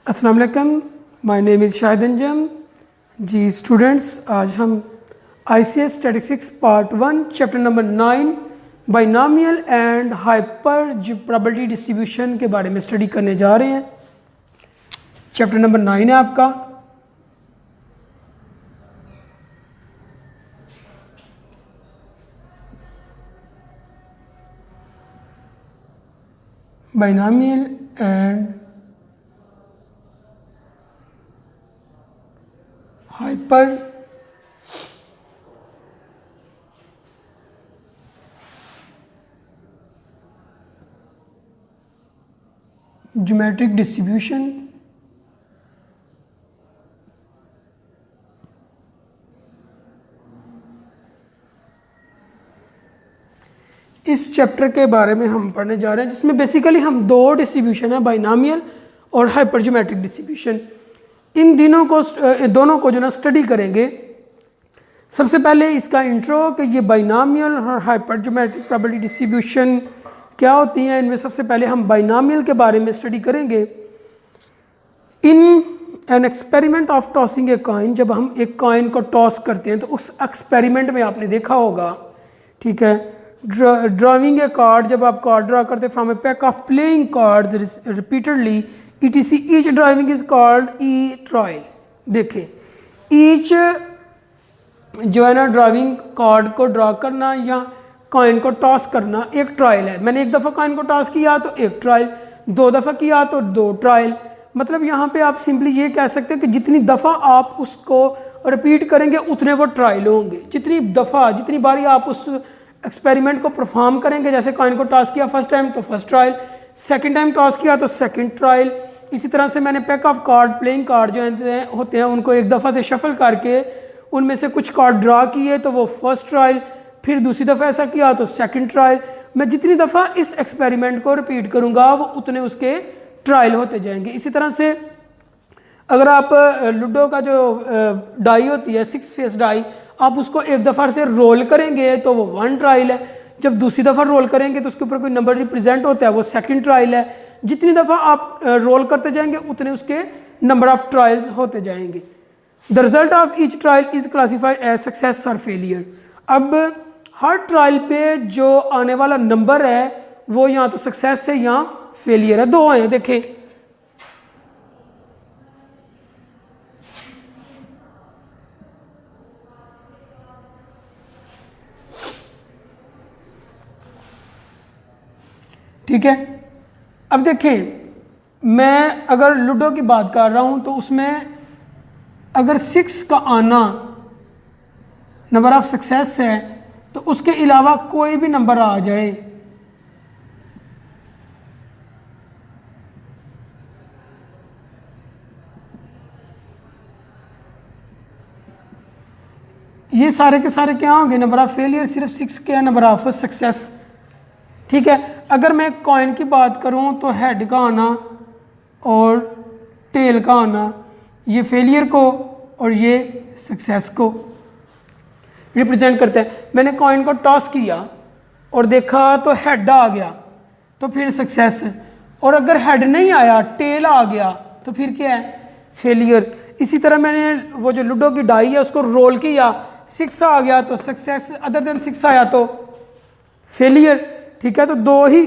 अस्सलाम वालेकुम, my name is Shahid Anjum. जी स्टूडेंट्स, आज हम ICS statistics part 1 chapter number 9 binomial and hyper probability distribution के बारे में स्टडी करने जा रहे हैं। चैप्टर नंबर 9 है आपका। Binomial and hyper geometric distribution. इस चैप्टर के बारे में हम पढ़ने जा रहे हैं, जिसमें बेसिकली हम दो डिस्ट्रीब्यूशन है, बाइनॉमियल और हाइपर ज्योमेट्रिक डिस्ट्रीब्यूशन। इन दोनों को जो ना स्टडी करेंगे। सबसे पहले इसका इंट्रो कि ये बाइनॉमियल और हाइपर ज्योमेट्रिक प्रोबेबिलिटी डिस्ट्रीब्यूशन क्या होती हैं। इनमें सबसे पहले हम बाइनॉमियल के बारे में स्टडी करेंगे। In an experiment of tossing a coin, जब हम एक कॉइन को टॉस करते हैं तो उस एक्सपेरिमेंट में आपने देखा होगा, ठीक है, ड्राइंग ए कार्ड, जब आप कार्ड ड्रा करते from A pack of playing cards repeatedly ETC, each driving is called E trial. देखें, ईच जो है ना ड्राइविंग कार्ड को ड्रा करना या कॉइन को टॉस करना एक ट्रायल है। मैंने एक दफ़ा कॉइन को टॉस किया तो एक ट्रायल, दो दफ़ा किया तो दो ट्रायल। मतलब यहाँ पे आप सिंपली ये कह सकते हैं कि जितनी दफ़ा आप उसको रिपीट करेंगे उतने वो ट्रायल होंगे। जितनी बारी आप उस एक्सपेरिमेंट को परफॉर्म करेंगे, जैसे कॉइन को टॉस किया फर्स्ट टाइम तो first trial, second time toss किया तो सेकंड ट्रायल। इसी तरह से मैंने pack of card, playing card जो होते हैं उनको एक दफ़ा से शफल करके उनमें से कुछ कार्ड ड्रा किए तो वो फर्स्ट ट्रायल, फिर दूसरी दफ़ा ऐसा किया तो सेकंड ट्रायल। मैं जितनी दफ़ा इस एक्सपेरिमेंट को रिपीट करूँगा वो उतने उसके ट्रायल होते जाएंगे। इसी तरह से अगर आप लूडो का जो डाई होती है, 6 फेस डाई, आप उसको एक दफ़ा से रोल करेंगे तो वो 1 ट्रायल है। जब दूसरी दफ़ा रोल करेंगे तो उसके ऊपर कोई नंबर रिप्रेजेंट होता है, वो सेकंड ट्रायल है। जितनी दफ़ा आप रोल करते जाएंगे उतने उसके नंबर ऑफ ट्रायल्स होते जाएंगे। The result of each trial is classified as success और फेलियर। अब हर ट्रायल पे जो आने वाला नंबर है वो या तो सक्सेस है या फेलियर है, दो हैं। देखें, ठीक है। अब देखें, मैं अगर लूडो की बात कर रहा हूं तो उसमें अगर 6 का आना नंबर ऑफ सक्सेस है तो उसके अलावा कोई भी नंबर आ जाए, ये सारे के सारे क्या होंगे, नंबर ऑफ फेलियर। सिर्फ 6 के नंबर ऑफ सक्सेस, ठीक है। अगर मैं कॉइन की बात करूं तो हेड का आना और टेल का आना ये फेलियर को और ये सक्सेस को रिप्रेजेंट करते हैं। मैंने कॉइन को टॉस किया और देखा तो हेड आ गया तो फिर सक्सेस है, और अगर हेड नहीं आया, टेल आ गया तो फिर क्या है, फेलियर। इसी तरह मैंने वो जो लूडो की डाई है उसको रोल किया, 6 आ गया तो सक्सेस, अदर देन 6 आया तो फेलियर, ठीक है। तो दो ही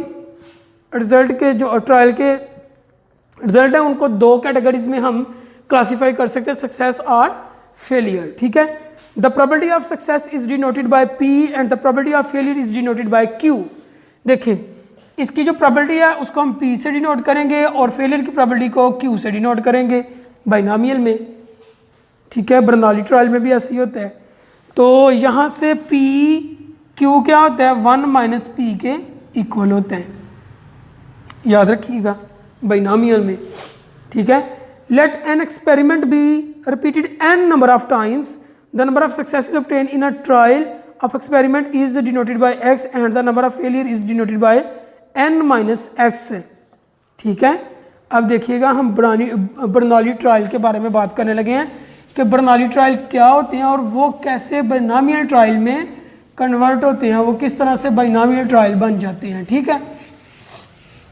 रिजल्ट के जो ट्रायल के रिजल्ट है उनको दो कैटेगरीज में हम क्लासिफाई कर सकते हैं, सक्सेस और फेलियर, ठीक है। The probability of success is denoted bye P and the probability of failure is denoted bye Q। देखें, इसकी जो प्रोबेबिलिटी है उसको हम P से डिनोट करेंगे और फेलियर की प्रोबेबिलिटी को Q से डिनोट करेंगे बाइनॉमियल में, ठीक है। बर्नौली ट्रायल में भी ऐसा ही होता है। तो यहाँ से P Q क्या होता है, 1 - P के इक्वल होता है, याद रखिएगा बाइनॉमियल में, ठीक है। Let an experiment be repeated n number of times, the number of successes obtained in a trial of experiment is denoted by x and the number of failure is denoted by n - x, ठीक है। अब देखिएगा, हम Bernoulli trial के बारे में बात करने लगे हैं कि बर्नौली ट्रायल क्या होते हैं और वो कैसे बाइनॉमियल ट्रायल में कन्वर्ट होते हैं, वो किस तरह से बाइनॉमियल ट्रायल बन जाते हैं, ठीक है।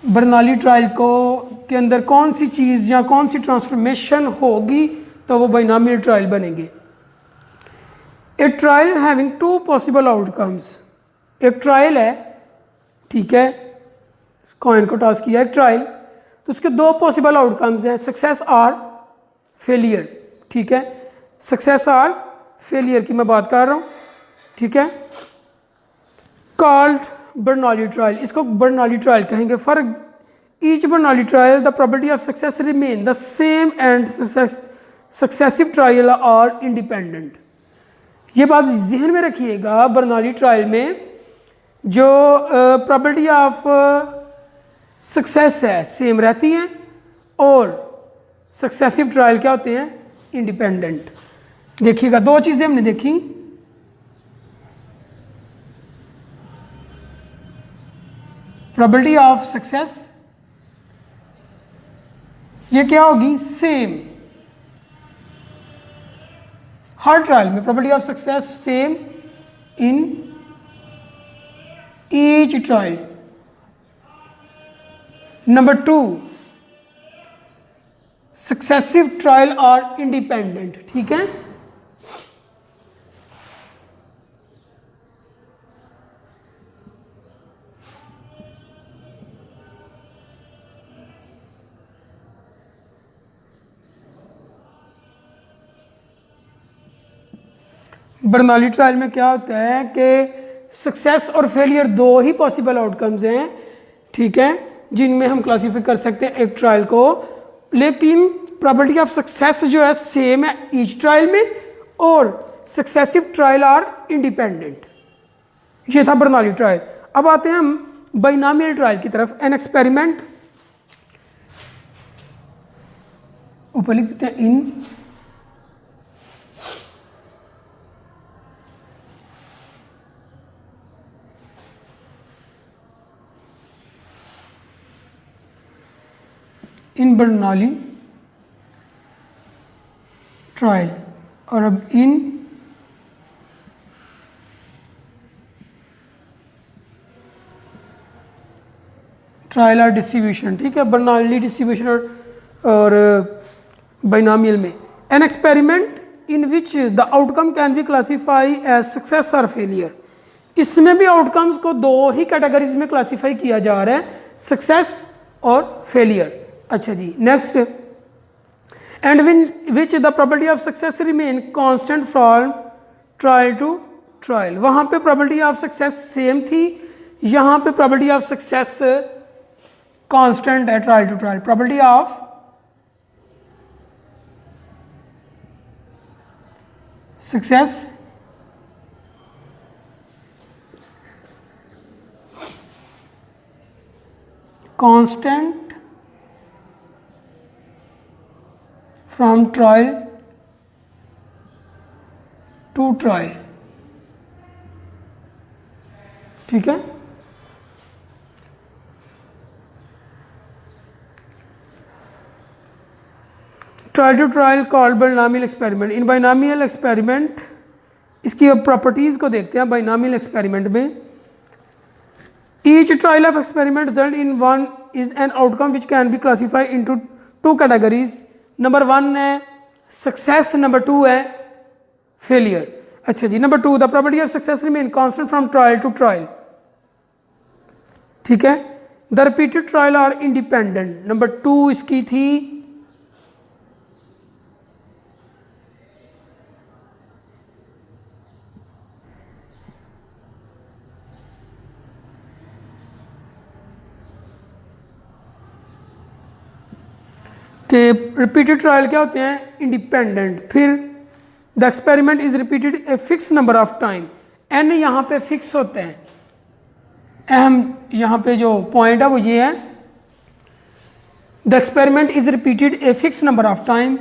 बर्नौली ट्रायल को के अंदर कौन सी चीज़ या कौन सी ट्रांसफॉर्मेशन होगी तो वो बाइनोमियल ट्रायल बनेंगे। A trial having two possible outcomes, एक ट्रायल है, ठीक है, कॉइन को टॉस किया एक ट्रायल, तो उसके दो पॉसिबल आउटकम्स हैं, सक्सेस और फेलियर, ठीक है, सक्सेस और फेलियर की मैं बात कर रहा हूँ, ठीक है। कॉल्ड बर्नौली ट्रायल, इसको बर्नौली ट्रायल कहेंगे। For each Bernoulli trial the probability of success remain the same and successive trial are independent. ये बात जहन में रखिएगा, बर्नौली ट्रायल में जो प्रोबेबिलिटी ऑफ सक्सेस है सेम रहती हैं और सक्सेसिव ट्रायल क्या होते हैं, इंडिपेंडेंट। देखिएगा दो चीज़ें हमने देखी, प्रोबेबिलिटी ऑफ सक्सेस ये क्या होगी, सेम, हर ट्रायल में probability of success same in each trial. Number two, successive trial are independent, ठीक है। बर्नौली ट्रायल में क्या होता है कि सक्सेस और फेलियर दो ही पॉसिबल आउटकम्स हैं, ठीक है, जिनमें हम क्लासीफाई कर सकते हैं एक ट्रायल को, लेकिन प्रोबेबिलिटी ऑफ सक्सेस जो है सेम है ईच ट्रायल में और सक्सेसिव ट्रायल आर इंडिपेंडेंट। ये था बर्नौली ट्रायल। अब आते हैं हम बाइनोमियल ट्रायल की तरफ। एन एक्सपेरिमेंट, ऊपर लिख देते हैं इन बर्नौली ट्रायल, और अब इन ट्रायल और डिस्ट्रीब्यूशन, ठीक है, बर्नौली डिस्ट्रीब्यूशन और बाइनोमियल में। An experiment in which the outcome can be classify as success और फेलियर, इसमें भी आउटकम्स को दो ही कैटेगरीज में क्लासीफाई किया जा रहा है, सक्सेस और फेलियर। अच्छा जी, next, and which the probability of success remain constant from trial to trial, वहां पे प्रोबेबिलिटी ऑफ सक्सेस सेम थी, यहां पे प्रोबेबिलिटी ऑफ सक्सेस कांस्टेंट है trial to trial. Probability of success constant from trial to trial, ठीक है। Trial to trial called binomial experiment. In binomial experiment, इसकी अब प्रॉपर्टीज को देखते हैं। बाइनोमियल एक्सपेरिमेंट में each trial of experiment result in one is an outcome which can be classify into two categories. Number one है success, number two है failure. अच्छा जी, number two, the probability of success remain constant from trial to trial, ठीक है। The repeated trial are independent, number two इसकी थी कि repeated trial क्या होते हैं, इंडिपेंडेंट। फिर the experiment is repeated a fix number of time, N यहाँ पे फिक्स होते हैं। अहम यहाँ पे जो पॉइंट है वो ये है, the experiment is repeated a fix number of time,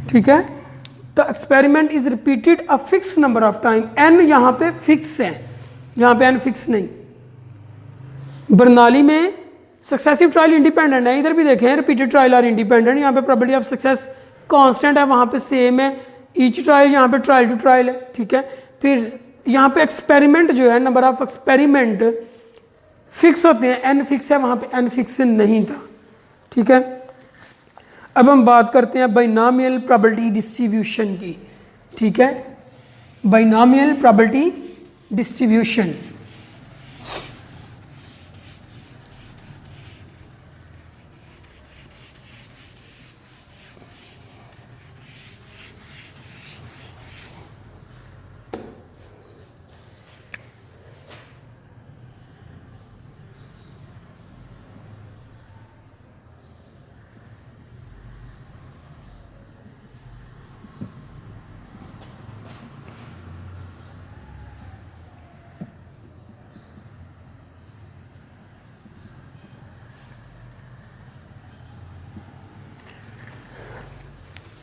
ठीक है। The experiment is repeated a fix number of time, N यहाँ पे फिक्स है, यहाँ पे एन फिक्स नहीं। बर्नाली में सक्सेसिव ट्रायल इंडिपेंडेंट है, इधर भी देखें रिपीटेड ट्रायल आर इंडिपेंडेंट, यहाँ पे प्रोबेबिलिटी ऑफ सक्सेस कांस्टेंट है, वहाँ पे सेम है, ईच ट्रायल यहाँ पे ट्रायल टू ट्रायल है, ठीक है। फिर यहाँ पे एक्सपेरिमेंट जो है, नंबर ऑफ एक्सपेरिमेंट फिक्स होते हैं, एन फिक्स है, वहाँ पे एन फिक्स नहीं था, ठीक है। अब हम बात करते हैं बाइनॉमियल प्रोबेबिलिटी डिस्ट्रीब्यूशन की, ठीक है। Binomial probability distribution,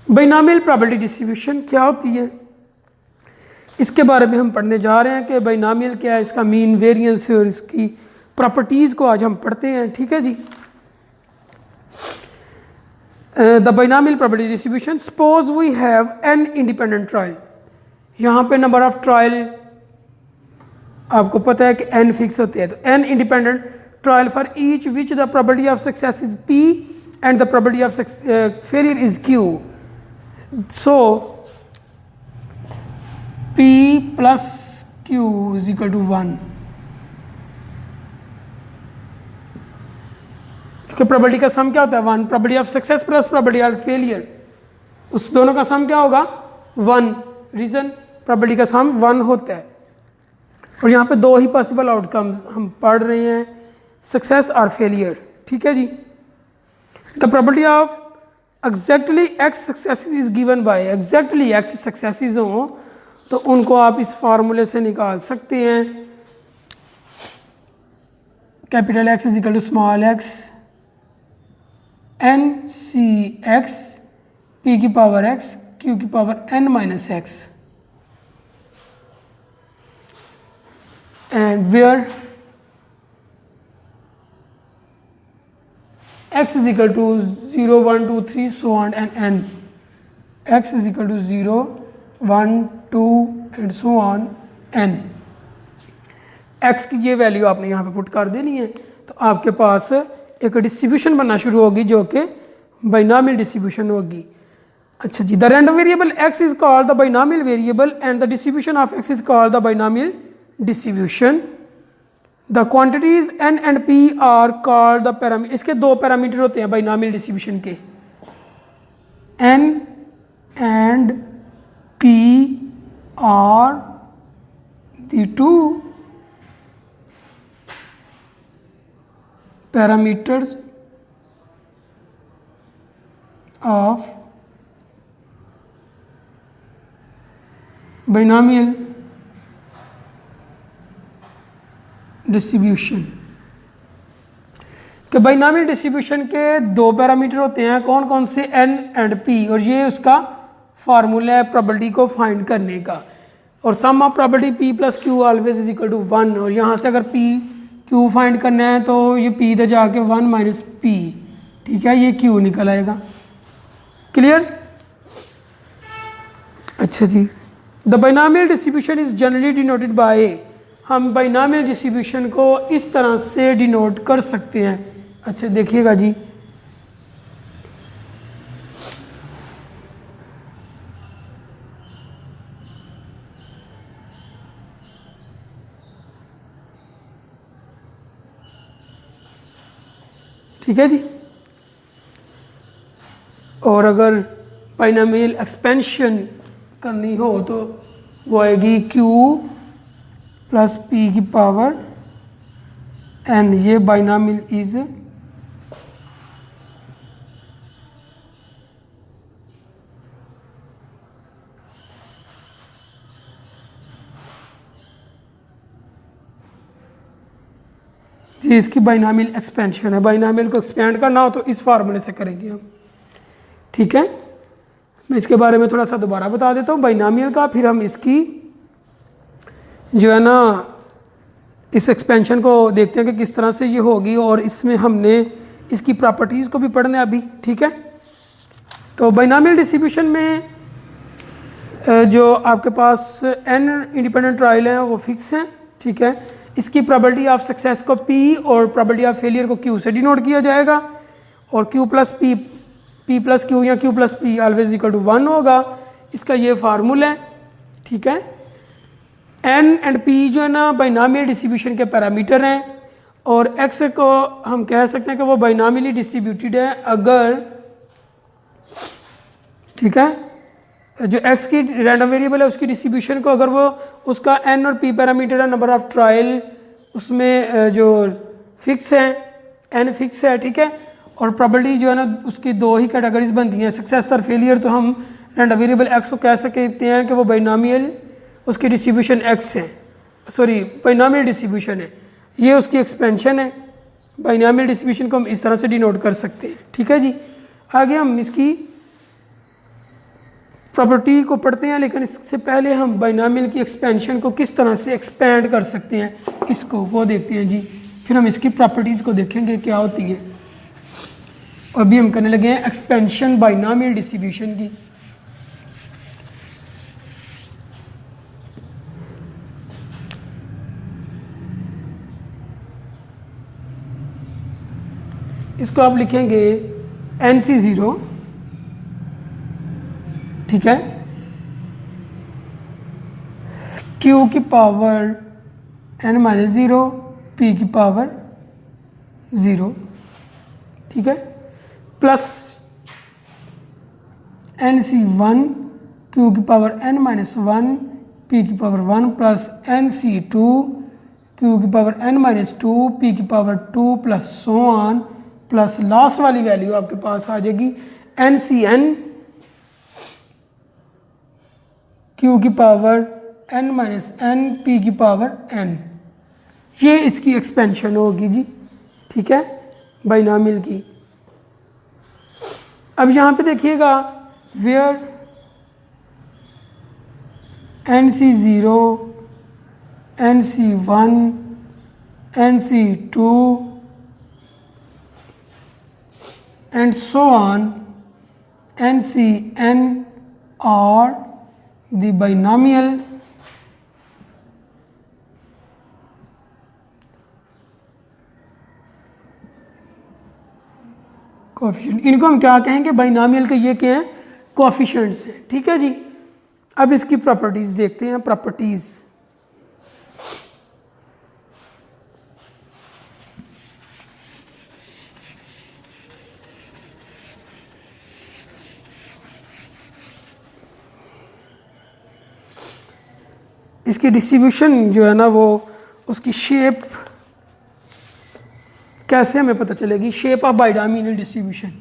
binomial probability distribution क्या होती है, इसके बारे में हम पढ़ने जा रहे हैं कि बाइनॉमियल क्या है, इसका मीन, वेरिएंस और इसकी प्रॉपर्टीज़ को आज हम पढ़ते हैं, ठीक है जी। The binomial probability distribution, suppose we have n independent trial, यहाँ पे नंबर ऑफ ट्रायल आपको पता है कि एन फिक्स होते हैं, तो N independent trial for each which the probability of success is P and the probability of failure is Q. So P plus Q is equal to 1, क्योंकि probability का सम क्या होता है 1, probability of success plus probability of failure, उस दोनों का सम क्या होगा 1, रीजन प्रोबेबिलिटी का सम 1 होता है। और यहाँ पे दो ही पॉसिबल आउटकम्स हम पढ़ रहे हैं, सक्सेस और फेलियर, ठीक है जी। The probability of exactly x successes is given by, exactly x successes हों तो उनको आप इस फार्मूले से निकाल सकते हैं, capital X is equal to small X N C X P की पावर एक्स क्यू की power N minus X, and where x is equal to 0, 1, 2, 3, so on and n. X is equal to 0, 1, 2 and so on n. x की ये value आपने यहाँ पे put कर देनी है, तो आपके पास एक डिस्ट्रीब्यूशन बनना शुरू होगी जो कि बाइनॉमियल डिस्ट्रीब्यूशन होगी। अच्छा जी, the random variable x is called the binomial variable and the distribution of x is called the binomial distribution. The quantities n and p are called the parameter, इसके दो पैरामीटर होते हैं binomial distribution के, n and p are the two parameters of binomial distribution. कि binomial distribution के दो parameter होते हैं, कौन कौन से, n एंड p, और ये उसका फार्मूला है प्रोबेबिलिटी को फाइंड करने का, और sum of probability p plus q always is equal to 1, और यहाँ से अगर p q फाइंड करना है तो ये p इधर जाके 1 माइनस p, ठीक है, ये q निकल आएगा। क्लियर? अच्छा जी, the binomial distribution is generally denoted by, हम बाइनॉमियल डिस्ट्रीब्यूशन को इस तरह से डिनोट कर सकते हैं। अच्छा देखिएगा जी, ठीक है जी। और अगर बाइनॉमियल एक्सपेंशन करनी हो तो वो आएगी q प्लस p की पावर n, ये बाइनॉमियल इज ये इसकी बाइनॉमियल एक्सपेंशन है। बाइनॉमियल को एक्सपेंड करना हो तो इस फार्मूले से करेंगे हम, ठीक है। मैं इसके बारे में थोड़ा सा दोबारा बता देता हूँ बाइनामियल का, फिर हम इसकी जो है ना इस एक्सपेंशन को देखते हैं कि किस तरह से ये होगी, और इसमें हमने इसकी प्रॉपर्टीज़ को भी पढ़ना है अभी, ठीक है। तो बाइनामियल डिस्ट्रीब्यूशन में जो आपके पास n इंडिपेंडेंट ट्रायल हैं वो फिक्स हैं, ठीक है। इसकी प्रोबेबिलिटी ऑफ सक्सेस को p और प्रोबेबिलिटी ऑफ फेलियर को q से डिनोट किया जाएगा, और q plus p, p plus q या q plus p always equal to 1 होगा। इसका ये फार्मूला है, ठीक है। n एंड p जो है ना बाइनामियल डिस्ट्रीब्यूशन के पैरामीटर हैं, और x को हम कह सकते हैं कि वो बाइनामियली डिस्ट्रीब्यूटेड है अगर, ठीक है, जो x की रैंडम वेरिएबल है उसकी डिस्ट्रीब्यूशन को अगर वो उसका n और p पैरामीटर है, नंबर ऑफ ट्रायल उसमें जो फिक्स है, n फिक्स है, ठीक है, और प्रोबेबिलिटी जो है ना उसकी दो ही कैटेगरीज बनती हैं, सक्सेस और फेलियर। तो हम रैंडम वेरिएबल x को कह सकते हैं कि वो बाइनामियल उसकी डिस्ट्रीब्यूशन x है, सॉरी बाइनामियल डिस्ट्रीब्यूशन है, ये उसकी एक्सपेंशन है। बाइनामियल डिस्ट्रीब्यूशन को हम इस तरह से डिनोट कर सकते हैं, ठीक है जी। आगे हम इसकी प्रॉपर्टी को पढ़ते हैं, लेकिन इससे पहले हम बाइनामियल की एक्सपेंशन को किस तरह से एक्सपेंड कर सकते हैं इसको वो देखते हैं जी। फिर हम इसकी प्रॉपर्टीज़ को देखेंगे क्या होती है। अभी हम करने लगे हैं एक्सपेंशन बाइनामियल डिस्ट्रीब्यूशन की। इसको आप लिखेंगे NC0, ठीक है, Q की पावर n माइनस 0, P की पावर 0, ठीक है, प्लस NC1 Q की पावर n माइनस 1, P की पावर 1, प्लस NC2 Q की पावर n माइनस 2, P की power 2, plus so on, plus last वाली वैल्यू आपके पास आ जाएगी NCN Q की power n minus n, P की पावर n। ये इसकी एक्सपेंशन होगी जी, ठीक है, बाइनामियल की। अब यहाँ पे देखिएगा where NC0, NC1, NC2 and so on, NCN are the binomial coefficient. इनको हम क्या कहेंगे, बाइनामियल के ये क्या हैं, कोएफिशिएंट्स हैं, ठीक है जी। अब इसकी प्रॉपर्टीज देखते हैं। प्रॉपर्टीज इसकी डिस्ट्रीब्यूशन जो है ना वो उसकी शेप कैसे हमें पता चलेगी, shape of binomial distribution.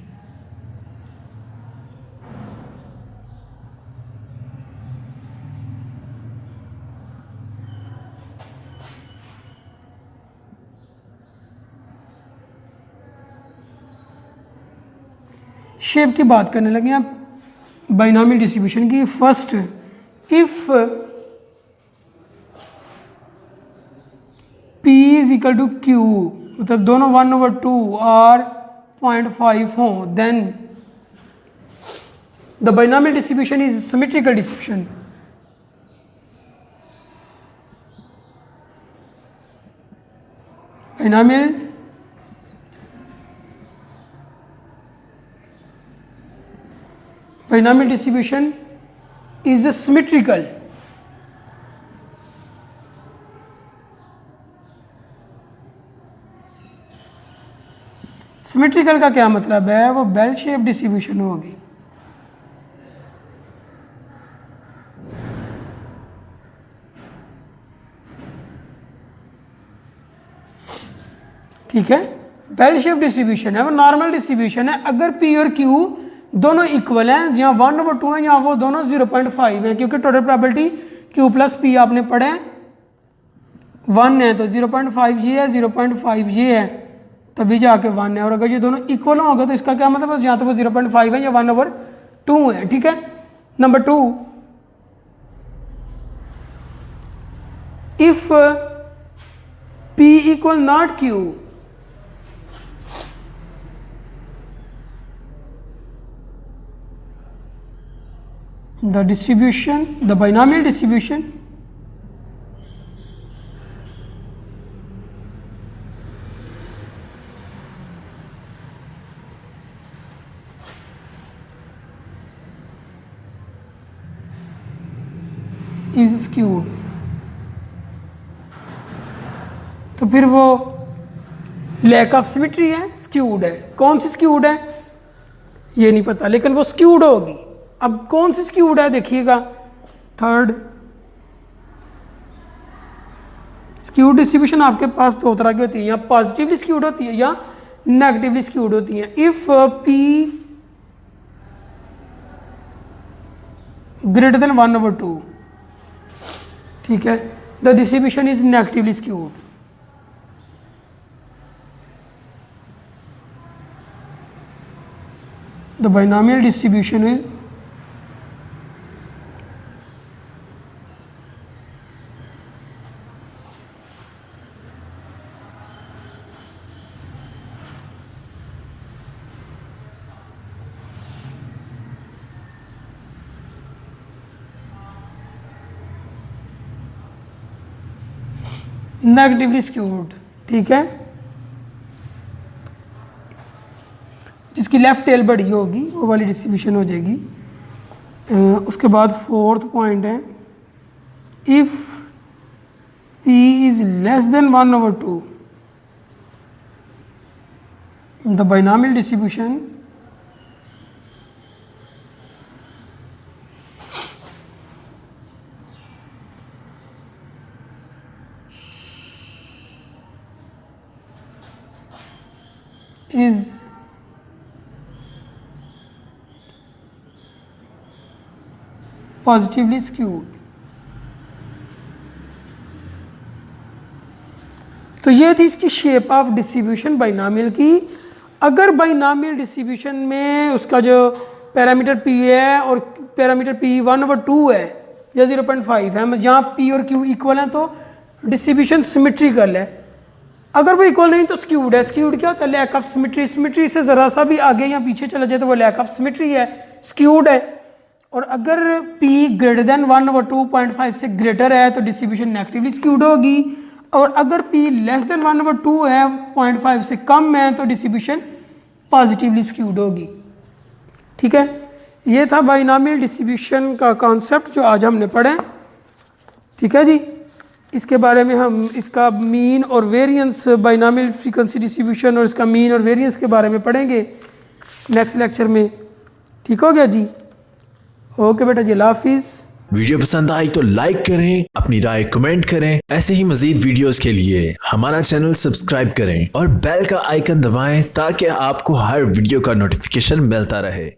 Shape की बात करने लगे आप बाइनामियल डिस्ट्रीब्यूशन की। First, if P is equal to Q, मतलब दोनों 1/2 और 0.5 हो, then the binomial distribution is symmetrical distribution. Binomial distribution is symmetrical. Symmetrical का क्या मतलब है, वो बेल शेप डिस्ट्रीब्यूशन होगी। ठीक है, बेल शेप डिस्ट्रीब्यूशन है, वो नॉर्मल डिस्ट्रीब्यूशन है अगर P और Q दोनों इक्वल हैं, जहाँ 1/2 है, यहाँ वो दोनों 0.5 है, क्योंकि total probability Q plus P आपने पढ़े 1 है, तो 0.5 ये है, 0.5 ये है, तभी जाके 1 है। और अगर ये दोनों इक्वल होगा तो इसका क्या मतलब है, यहाँ तो वो 0.5 है या 1/2 है, ठीक है। Number 2, if P equal not Q, the distribution, the binomial distribution is skewed। तो फिर वो लैक ऑफ सिमेट्री है, स्क्यूड है। कौन सी स्क्यूड है ये नहीं पता, लेकिन वो स्क्यूड होगी। अब कौन सी स्क्यूड है देखिएगा, थर्ड, स्क्यूड डिस्ट्रीब्यूशन आपके पास दो तरह की होती है, या पॉजिटिवली स्क्यूड होती है या नेगेटिवली स्क्यूड होती है। इफ P ग्रेटर देन 1/2, ठीक है, the distribution is negatively skewed. The binomial distribution is negatively skewed, ठीक है, जिसकी लेफ्ट टेल बड़ी होगी वो वाली डिस्ट्रीब्यूशन हो जाएगी। उसके बाद फोर्थ पॉइंट है, if P is less than 1/2, the binomial distribution is positively skewed. तो ये थी इसकी शेप ऑफ डिस्ट्रीब्यूशन बाइनॉमियल की। अगर बाइनॉमियल डिस्ट्रीब्यूशन में उसका जो पैरामीटर P है और पैरामीटर P 1/2 है या 0.5 है, जहाँ P और Q इक्वल हैं, तो डिस्ट्रीब्यूशन सिमेट्रिकल है। अगर वो इक्वल नहीं तो स्क्यूड है। स्क्यूड क्या होता है, लैक ऑफ सिमेट्री। सिमेट्री से ज़रा सा भी आगे या पीछे चला जाए तो वो लैक ऑफ सिमेट्री है, स्क्यूड है। और अगर P ग्रेटर देन 1/2.5 से ग्रेटर है तो डिस्ट्रीब्यूशन नेगेटिवली स्क्यूड होगी, और अगर P लेस देन 1/2 है, 0.5 से कम है, तो डिस्ट्रीब्यूशन पॉजिटिवली स्क्यूड होगी। ठीक है, ये था बाइनॉमियल डिस्ट्रीब्यूशन का कॉन्सेप्ट जो आज हमने पढ़ा। ठीक है जी, इसके बारे में हम इसका मीन और वेरिएंस, बाइनॉमियल फ्रीक्वेंसी डिस्ट्रीब्यूशन और इसका मीन और वेरिएंस के बारे में पढ़ेंगे नेक्स्ट लेक्चर में। ठीक हो गया जी, ओके बेटा जी, अल्लाह हाफिज़। वीडियो पसंद आई तो लाइक करें, अपनी राय कमेंट करें। ऐसे ही मजीद वीडियोस के लिए हमारा चैनल सब्सक्राइब करें और बेल का आइकन दबाएं ताकि आपको हर वीडियो का नोटिफिकेशन मिलता रहे।